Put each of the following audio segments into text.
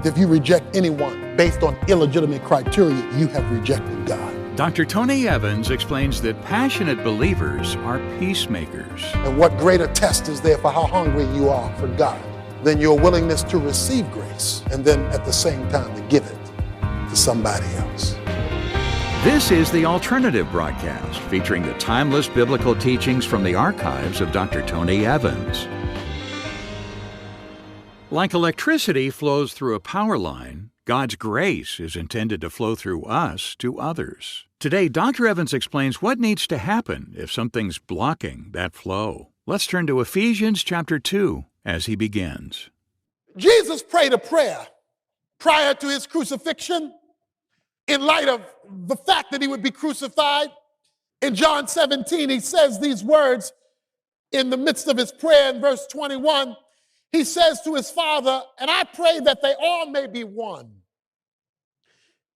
If you reject anyone based on illegitimate criteria, you have rejected God. Dr. Tony Evans explains that passionate believers are peacemakers. And what greater test is there for how hungry you are for God than your willingness to receive grace and then at the same time to give it to somebody else? This is The Alternative broadcast featuring the timeless biblical teachings from the archives of Dr. Tony Evans. Like electricity flows through a power line, God's grace is intended to flow through us to others. Today, Dr. Evans explains what needs to happen if something's blocking that flow. Let's turn to Ephesians chapter 2 as he begins. Jesus prayed a prayer prior to his crucifixion in light of the fact that he would be crucified. In John 17, he says these words in the midst of his prayer in verse 21. He says to his Father, "And I pray that they all may be one,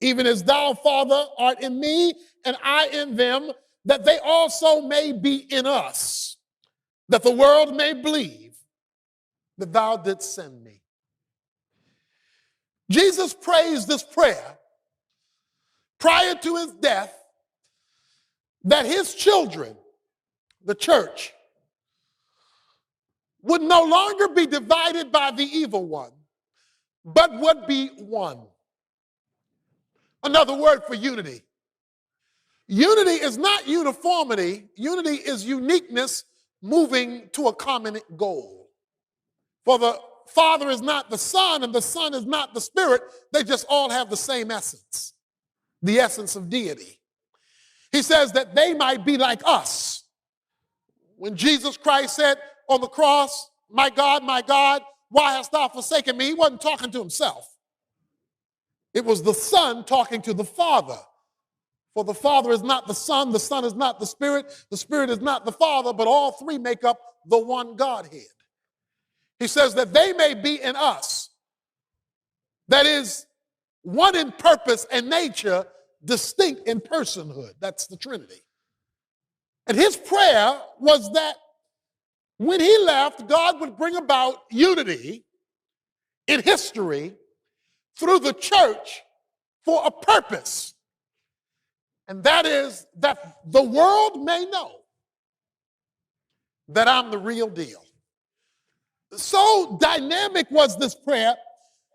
even as thou, Father, art in me, and I in them, that they also may be in us, that the world may believe that thou didst send me." Jesus prays this prayer prior to his death that his children, the church, would no longer be divided by the evil one, but would be one. Another word for unity. Unity is not uniformity. Unity is uniqueness moving to a common goal. For the Father is not the Son, and the Son is not the Spirit. They just all have the same essence, the essence of deity. He says that they might be like us. When Jesus Christ said on the cross, my God, why hast thou forsaken me?" He wasn't talking to himself. It was the Son talking to the Father. For the Father is not the Son is not the Spirit is not the Father, but all three make up the one Godhead. He says that they may be in us. That is, one in purpose and nature, distinct in personhood. That's the Trinity. And his prayer was that when he left, God would bring about unity in history through the church for a purpose. And that is that the world may know that I'm the real deal. So dynamic was this prayer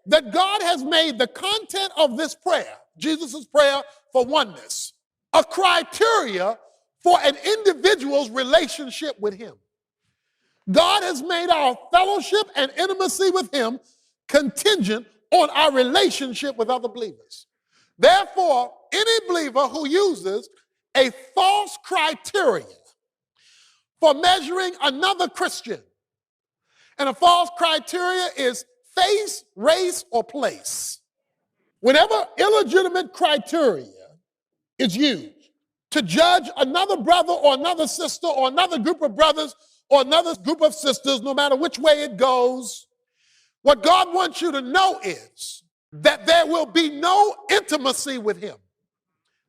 that God has made the content of this prayer, Jesus' prayer for oneness, a criteria for an individual's relationship with him. God has made our fellowship and intimacy with him contingent on our relationship with other believers. Therefore, any believer who uses a false criteria for measuring another Christian, and a false criteria is face, race, or place. Whenever illegitimate criteria is used to judge another brother or another sister or another group of brothers or another group of sisters, no matter which way it goes, what God wants you to know is that there will be no intimacy with him.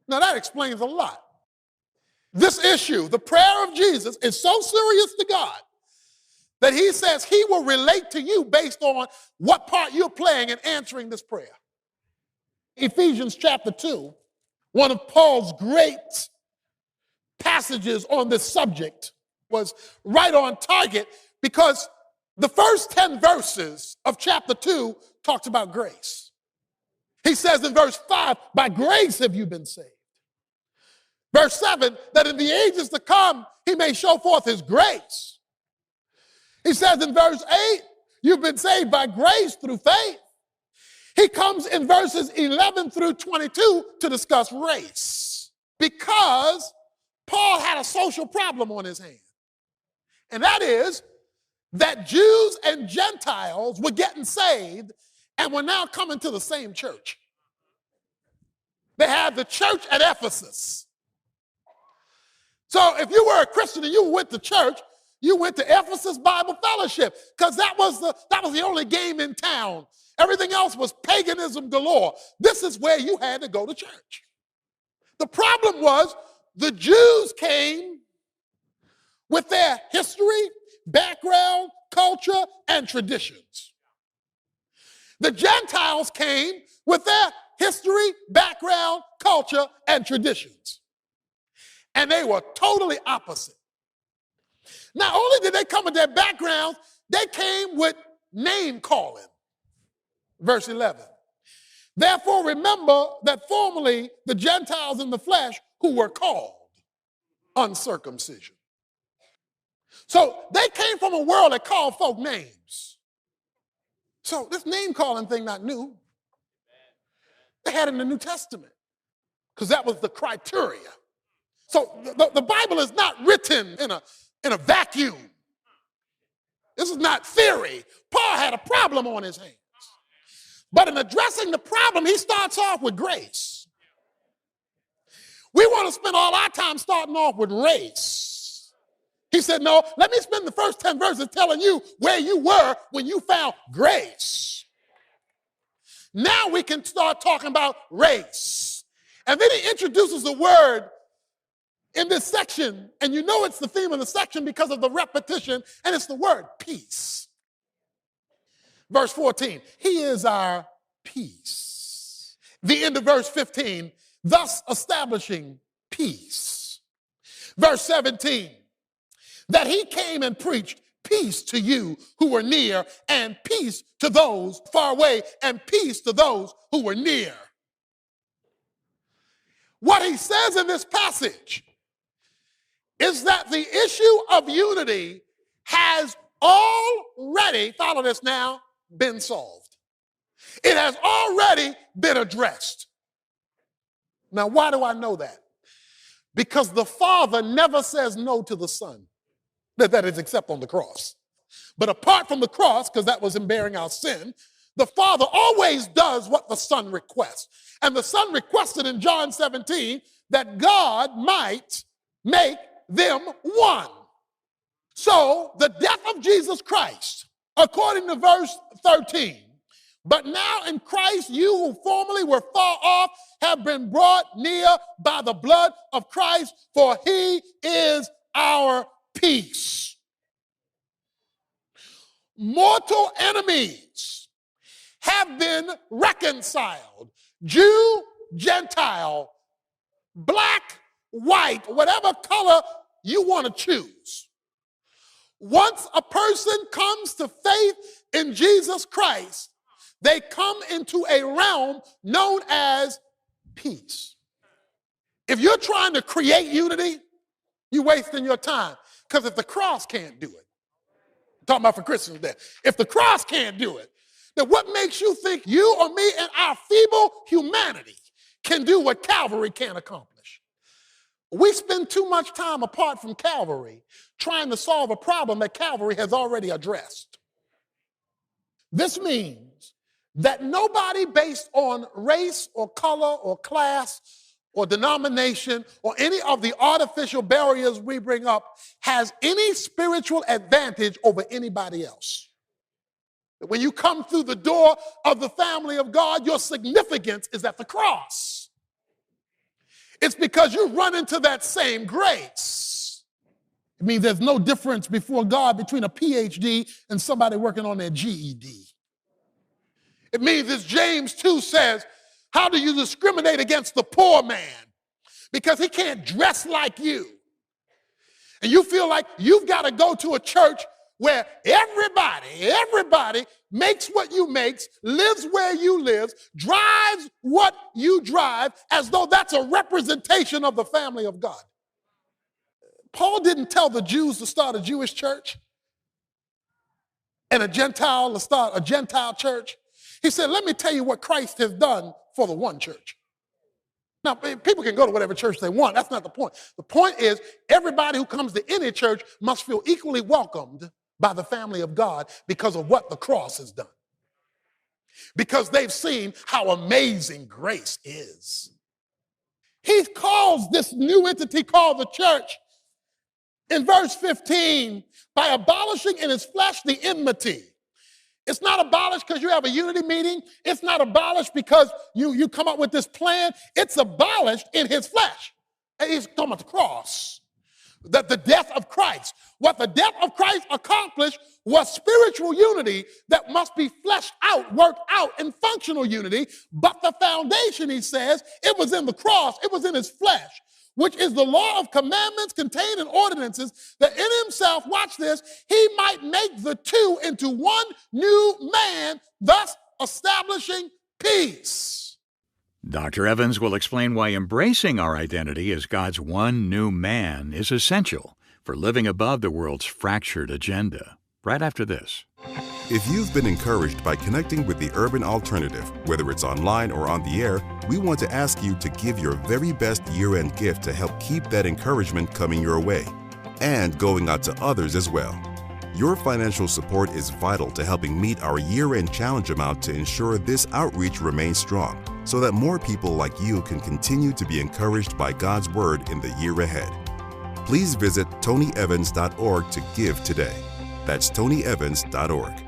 Now that explains a lot. This issue, the prayer of Jesus, is so serious to God that he says he will relate to you based on what part you're playing in answering this prayer. Ephesians chapter 2, one of Paul's great passages on this subject, was right on target because the first 10 verses of chapter 2 talks about grace. He says in verse 5, by grace have you been saved. Verse 7, that in the ages to come he may show forth his grace. He says in verse 8, you've been saved by grace through faith. He comes in verses 11 through 22 to discuss race because Paul had a social problem on his hands. And that is that Jews and Gentiles were getting saved and were now coming to the same church. They had the church at Ephesus. So if you were a Christian and you went to church, you went to Ephesus Bible Fellowship because that was the only game in town. Everything else was paganism galore. This is where you had to go to church. The problem was the Jews came with their history, background, culture, and traditions. The Gentiles came with their history, background, culture, and traditions. And they were totally opposite. Not only did they come with their backgrounds, they came with name calling. Verse 11. Therefore, remember that formerly the Gentiles in the flesh who were called uncircumcision. So they came from a world that called folk names. So this name calling thing not new. They had it in the New Testament because that was the criteria. So the Bible is not written in a vacuum. This is not theory. Paul had a problem on his hands. But in addressing the problem, he starts off with grace. We want to spend all our time starting off with race. He said, no, let me spend the first 10 verses telling you where you were when you found grace. Now we can start talking about race. And then he introduces a word in this section, and you know it's the theme of the section because of the repetition, and it's the word peace. Verse 14, he is our peace. The end of verse 15, thus establishing peace. Verse 17, that he came and preached peace to you who were near, and peace to those far away, and peace to those who were near. What he says in this passage is that the issue of unity has already, follow this now, been solved. It has already been addressed. Now, why do I know that? Because the Father never says no to the Son. That is except on the cross. But apart from the cross, because that was him bearing our sin, the Father always does what the Son requests. And the Son requested in John 17 that God might make them one. So the death of Jesus Christ, according to verse 13, but now in Christ you who formerly were far off have been brought near by the blood of Christ, for he is our peace. Mortal enemies have been reconciled. Jew, Gentile, black, white, whatever color you want to choose. Once a person comes to faith in Jesus Christ, they come into a realm known as peace. If you're trying to create unity, you're wasting your time. Because if the cross can't do it, I'm talking about for Christians there, if the cross can't do it, then what makes you think you or me and our feeble humanity can do what Calvary can't accomplish? We spend too much time apart from Calvary trying to solve a problem that Calvary has already addressed. This means that nobody based on race or color or class or denomination or any of the artificial barriers we bring up has any spiritual advantage over anybody else. When you come through the door of the family of God, your significance is at the cross. It's because you run into that same grace. It means there's no difference before God between a PhD and somebody working on their GED. It means, as James 2 says, how do you discriminate against the poor man? Because he can't dress like you. And you feel like you've got to go to a church where everybody makes what you make, lives where you live, drives what you drive, as though that's a representation of the family of God. Paul didn't tell the Jews to start a Jewish church and a Gentile to start a Gentile church. He said, let me tell you what Christ has done for the one church. Now, people can go to whatever church they want. That's not the point. The point is everybody who comes to any church must feel equally welcomed by the family of God because of what the cross has done. Because they've seen how amazing grace is. He calls this new entity called the church in verse 15 by abolishing in his flesh the enmity. It's not abolished because you have a unity meeting. It's not abolished because you come up with this plan. It's abolished in his flesh. And he's talking about the cross. That the death of Christ, what the death of Christ accomplished was spiritual unity that must be fleshed out, worked out in functional unity. But the foundation, he says, it was in the cross, it was in his flesh, which is the law of commandments contained in ordinances, that in himself, watch this, he might make the two into one new man, thus establishing peace. Dr. Evans will explain why embracing our identity as God's one new man is essential for living above the world's fractured agenda. Right after this. If you've been encouraged by connecting with the Urban Alternative, whether it's online or on the air, we want to ask you to give your very best year-end gift to help keep that encouragement coming your way and going out to others as well. Your financial support is vital to helping meet our year-end challenge amount to ensure this outreach remains strong, so that more people like you can continue to be encouraged by God's Word in the year ahead. Please visit tonyevans.org to give today. That's tonyevans.org.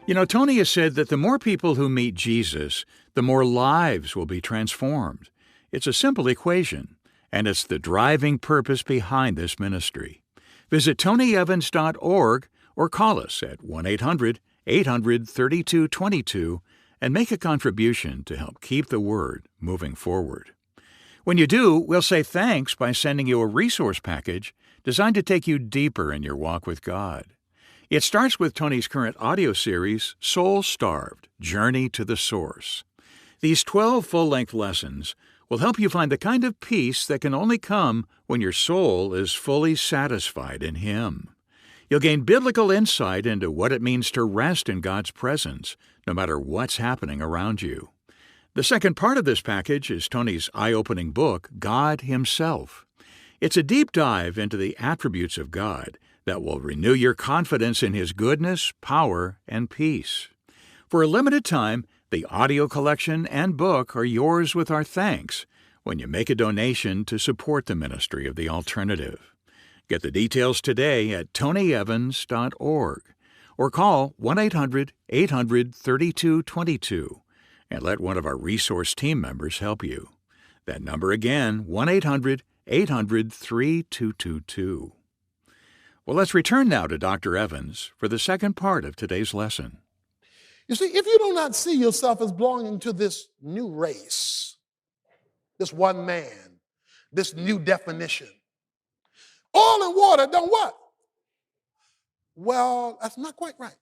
You know, Tony has said that the more people who meet Jesus, the more lives will be transformed. It's a simple equation, and it's the driving purpose behind this ministry. Visit tonyevans.org or call us at 1-800-800-3222 and make a contribution to help keep the Word moving forward. When you do, we'll say thanks by sending you a resource package designed to take you deeper in your walk with God. It starts with Tony's current audio series, Soul Starved, Journey to the Source. These 12 full-length lessons will help you find the kind of peace that can only come when your soul is fully satisfied in Him. You'll gain biblical insight into what it means to rest in God's presence, no matter what's happening around you. The second part of this package is Tony's eye-opening book, God Himself. It's a deep dive into the attributes of God that will renew your confidence in His goodness, power, and peace. For a limited time, the audio collection and book are yours with our thanks when you make a donation to support the ministry of the alternative. Get the details today at tonyevans.org or call 1-800-800-3222 and let one of our resource team members help you. That number again, 1-800-800-3222. Well, let's return now to Dr. Evans for the second part of today's lesson. You see, if you do not see yourself as belonging to this new race, this one man, this new definition, oil and water don't what? Well, that's not quite right.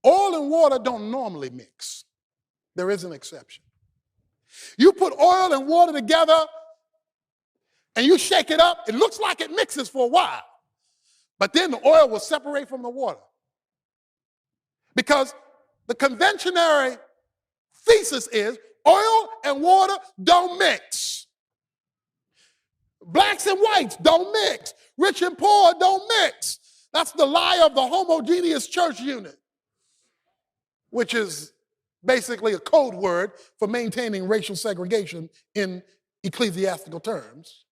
Oil and water don't normally mix. There is an exception. You put oil and water together and you shake it up, it looks like it mixes for a while. But then the oil will separate from the water. Because the conventionary thesis is oil and water don't mix. Blacks and whites don't mix. Rich and poor don't mix. That's the lie of the homogeneous church unit, which is basically a code word for maintaining racial segregation in ecclesiastical terms,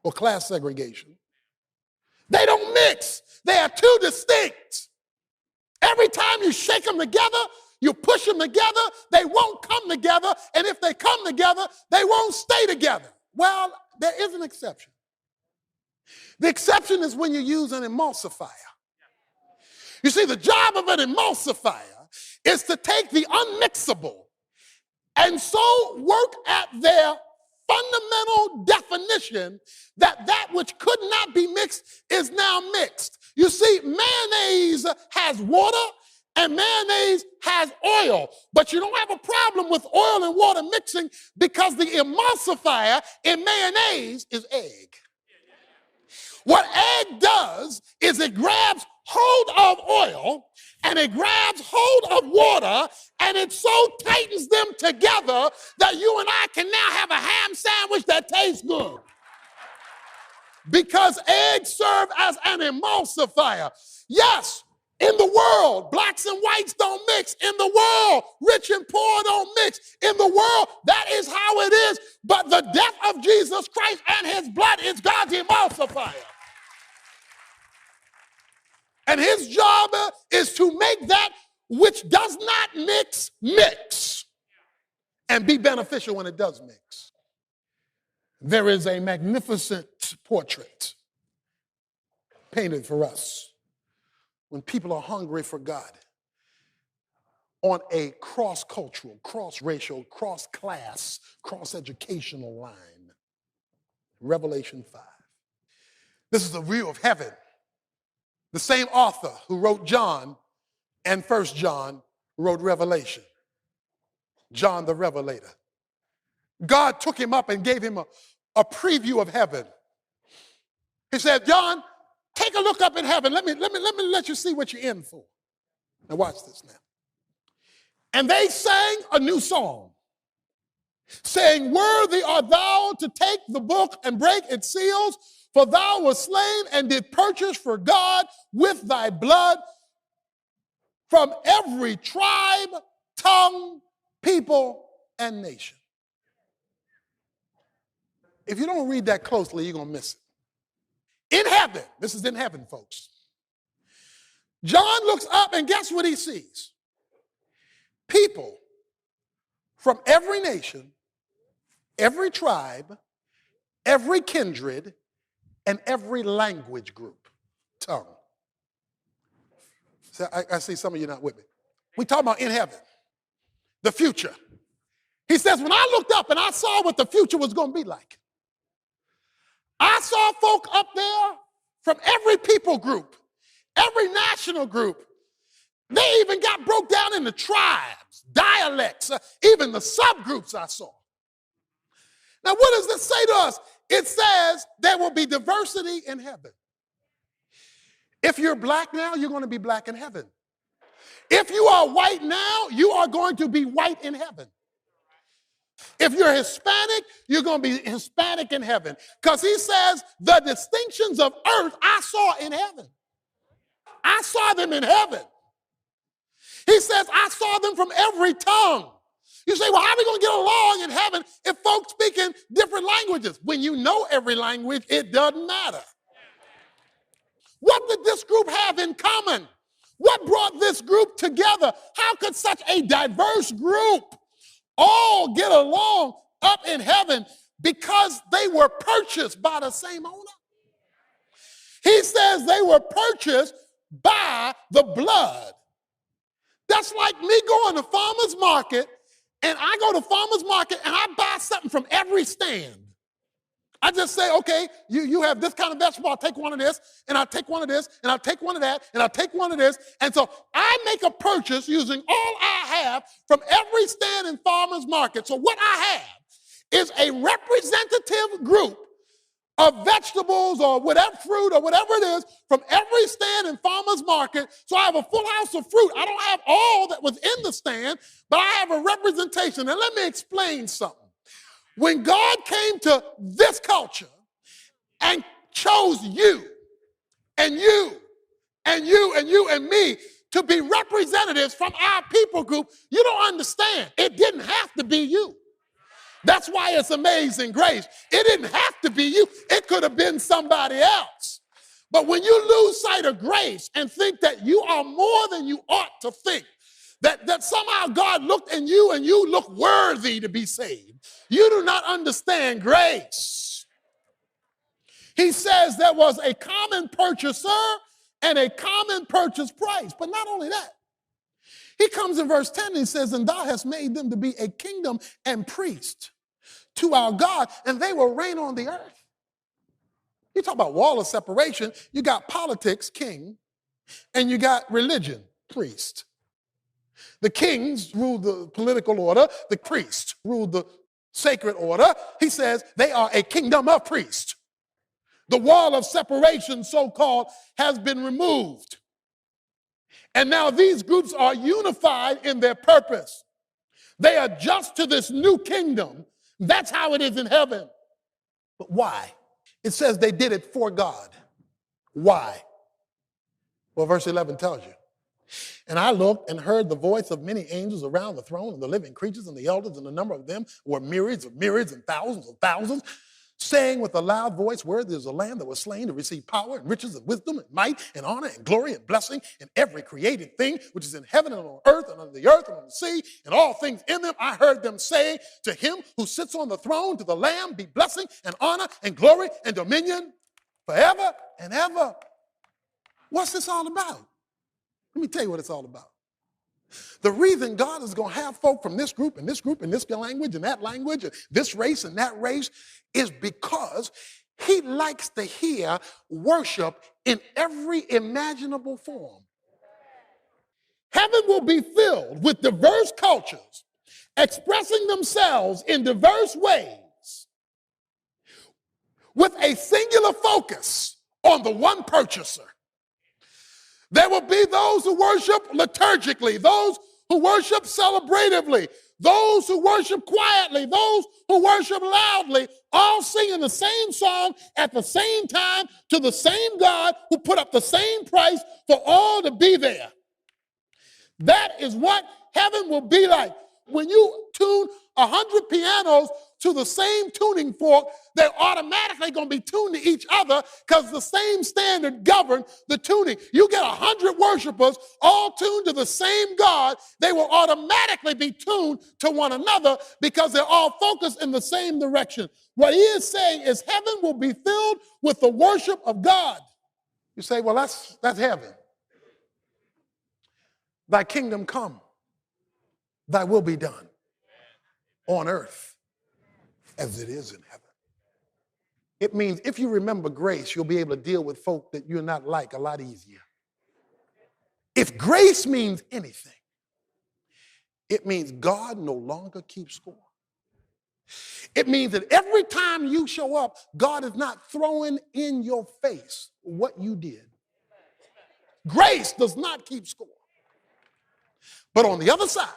or class segregation. They don't mix. They are too distinct. Every time you shake them together, you push them together, they won't come together, and if they come together, they won't stay together. Well, there is an exception. The exception is when you use an emulsifier. You see, the job of an emulsifier is to take the unmixable and so work at their fundamental definition that that which could not be mixed is now mixed. You see, mayonnaise has water and mayonnaise has oil, but you don't have a problem with oil and water mixing because the emulsifier in mayonnaise is egg. What egg does is it grabs hold of oil and it grabs hold of water and it so tightens them together that you and I can now have a ham sandwich that tastes good. Because eggs serve as an emulsifier. Yes, in the world, blacks and whites don't mix. In the world, rich and poor don't mix. In the world, that is how it is. But the death of Jesus Christ and his blood is God's emulsifier. And his job is to make that which does not mix, mix. And be beneficial when it does mix. There is a magnificent portrait painted for us when people are hungry for God on a cross-cultural, cross-racial, cross-class, cross-educational line. Revelation 5. This is the view of heaven. The same author who wrote John and 1 John wrote Revelation. John the Revelator. God took him up and gave him a preview of heaven. He said, John, take a look up in heaven. Let me let you see what you're in for. Now watch this now. And they sang a new song, saying, worthy art thou to take the book and break its seals, for thou wast slain and did purchase for God with thy blood from every tribe, tongue, people, and nation. If you don't read that closely, you're going to miss it. In heaven, this is in heaven, folks. John looks up and guess what he sees? People from every nation, every tribe, every kindred, and every language group, tongue. So I see some of you not with me. We talking about in heaven, the future. He says, when I looked up and I saw what the future was going to be like, I saw folk up there from every people group, every national group. They even got broke down into tribes, dialects, even the subgroups I saw. Now, what does this say to us? It says there will be diversity in heaven. If you're black now, you're going to be black in heaven. If you are white now, you are going to be white in heaven. If you're Hispanic, you're going to be Hispanic in heaven. Because he says the distinctions of earth I saw in heaven. I saw them in heaven. He says, I saw them from every tongue. You say, well, how are we going to get along in heaven if folks speak in different languages? When you know every language, it doesn't matter. What did this group have in common? What brought this group together? How could such a diverse group all get along up in heaven? Because they were purchased by the same owner. He says they were purchased by the blood. That's like me going to farmer's market, and I go to farmer's market and I buy something from every stand. I just say, okay, you have this kind of vegetable, I'll take one of this, and I'll take one of this, and I'll take one of that, and I'll take one of this. And so I make a purchase using all I have from every stand in farmer's market. So what I have is a representative group of vegetables or whatever fruit or whatever it is from every stand in farmer's market. So I have a full house of fruit. I don't have all that was in the stand, but I have a representation. And let me explain something. When God came to this culture and chose you and you and you and you and me to be representatives from our people group, you don't understand. It didn't have to be you. That's why it's amazing grace. It didn't have to be you. It could have been somebody else. But when you lose sight of grace and think that you are more than you ought to think, that somehow God looked in you and you look worthy to be saved, you do not understand grace. He says there was a common purchaser and a common purchase price. But not only that, he comes in verse 10 and he says, and thou hast made them to be a kingdom and priest to our God, and they will reign on the earth. You talk about wall of separation. You got politics, king, and you got religion, priest. The kings ruled the political order. The priests ruled the sacred order. He says they are a kingdom of priests. The wall of separation, so-called, has been removed. And now these groups are unified in their purpose. They adjust to this new kingdom. That's how it is in heaven. But why? It says they did it for God. Why? Well, verse 11 tells you. And I looked and heard the voice of many angels around the throne and the living creatures and the elders, and the number of them were myriads of myriads and thousands of thousands, saying with a loud voice, worthy is the Lamb that was slain to receive power and riches and wisdom and might and honor and glory and blessing and every created thing which is in heaven and on earth and under the earth and on the sea and all things in them. I heard them say, to him who sits on the throne, to the Lamb, be blessing and honor and glory and dominion forever and ever. What's this all about? Let me tell you what it's all about. The reason God is going to have folk from this group and this group and this language and that language, and this race and that race, is because he likes to hear worship in every imaginable form. Heaven will be filled with diverse cultures expressing themselves in diverse ways with a singular focus on the one purchaser. There will be those who worship liturgically, those who worship celebratively, those who worship quietly, those who worship loudly, all singing the same song at the same time to the same God who put up the same price for all to be there. That is what heaven will be like. When you tune 100 pianos to the same tuning fork, they're automatically going to be tuned to each other because the same standard governs the tuning. You get 100 worshipers all tuned to the same God, they will automatically be tuned to one another because they're all focused in the same direction. What he is saying is heaven will be filled with the worship of God. You say, well, that's heaven. Thy kingdom come, thy will be done on earth as it is in heaven. It means if you remember grace, you'll be able to deal with folk that you're not like a lot easier. If grace means anything, it means God no longer keeps score. It means that every time you show up, God is not throwing in your face what you did. Grace does not keep score. But on the other side,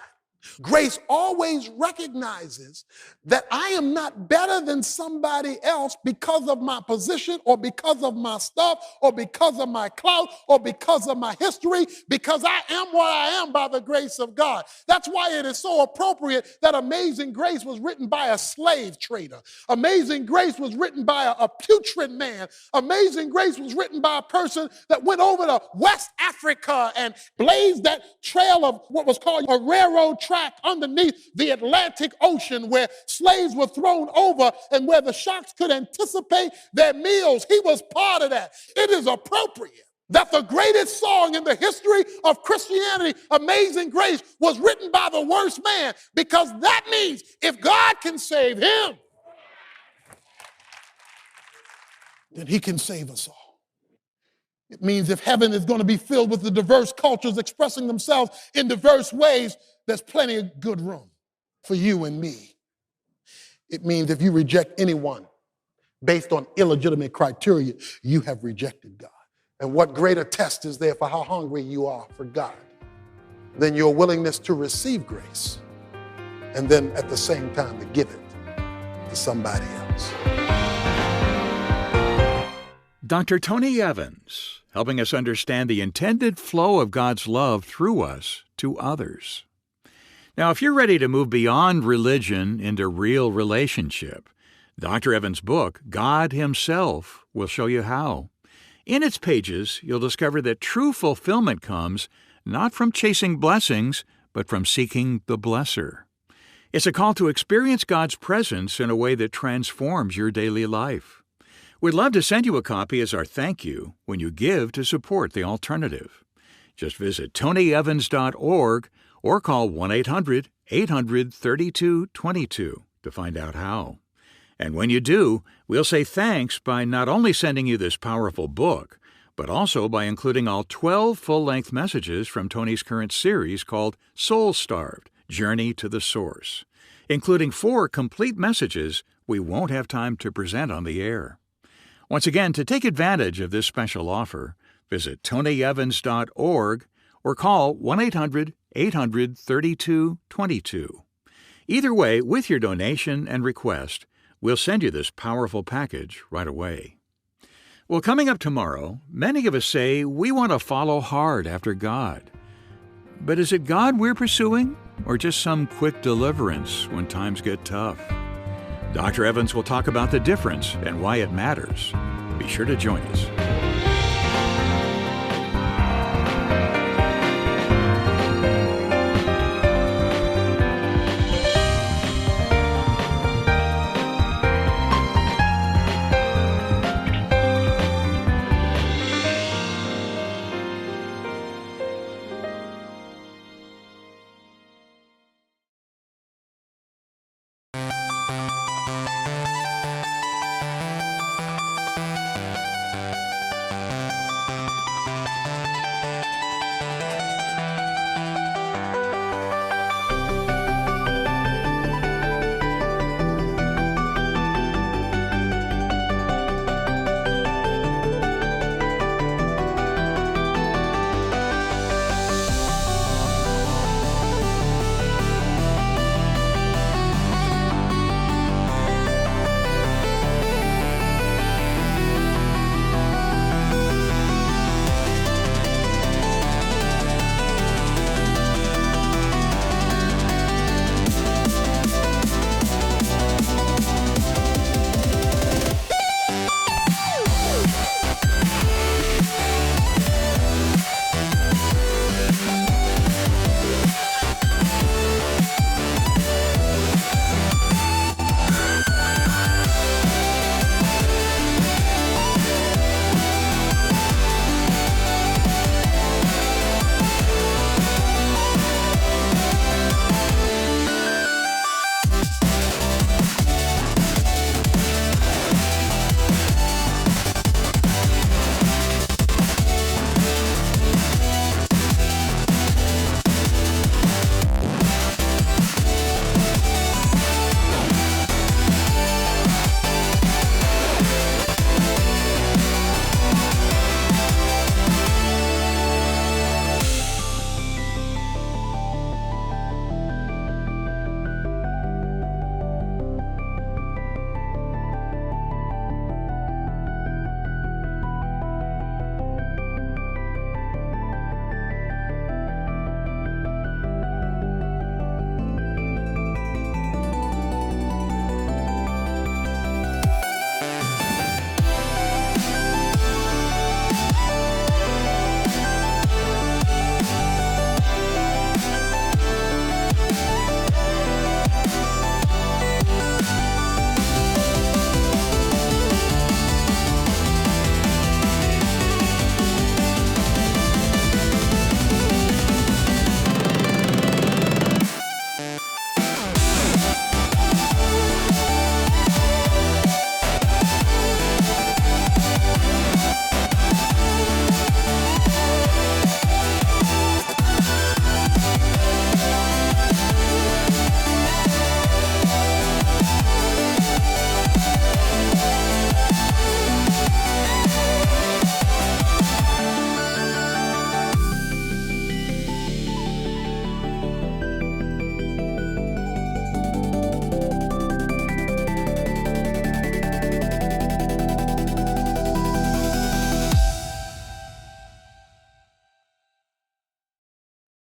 grace always recognizes that I am not better than somebody else because of my position or because of my stuff or because of my clout or because of my history, because I am what I am by the grace of God. That's why it is so appropriate that Amazing Grace was written by a slave trader. Amazing Grace was written by a putrid man. Amazing Grace was written by a person that went over to West Africa and blazed that trail of what was called a railroad track underneath the Atlantic Ocean where slaves were thrown over and where the sharks could anticipate their meals. He was part of that. It is appropriate that the greatest song in the history of Christianity, Amazing Grace, was written by the worst man, because that means if God can save him, then he can save us all. It means if heaven is going to be filled with the diverse cultures expressing themselves in diverse ways, there's plenty of good room for you and me. It means if you reject anyone based on illegitimate criteria, you have rejected God. And what greater test is there for how hungry you are for God than your willingness to receive grace and then at the same time to give it to somebody else. Dr. Tony Evans, helping us understand the intended flow of God's love through us to others. Now, if you're ready to move beyond religion into real relationship, Dr. Evans' book, God Himself, will show you how. In its pages, you'll discover that true fulfillment comes not from chasing blessings, but from seeking the blesser. It's a call to experience God's presence in a way that transforms your daily life. We'd love to send you a copy as our thank you when you give to support the alternative. Just visit tonyevans.org or call 1-800-800-3222 to find out how. And when you do, we'll say thanks by not only sending you this powerful book, but also by including all 12 full-length messages from Tony's current series called Soul Starved, Journey to the Source, including 4 complete messages we won't have time to present on the air. Once again, to take advantage of this special offer, visit tonyevans.org or call 1-800-800-3222. Either way, with your donation and request, we'll send you this powerful package right away. Well, coming up tomorrow, many of us say we want to follow hard after God. But is it God we're pursuing, or just some quick deliverance when times get tough? Dr. Evans will talk about the difference and why it matters. Be sure to join us.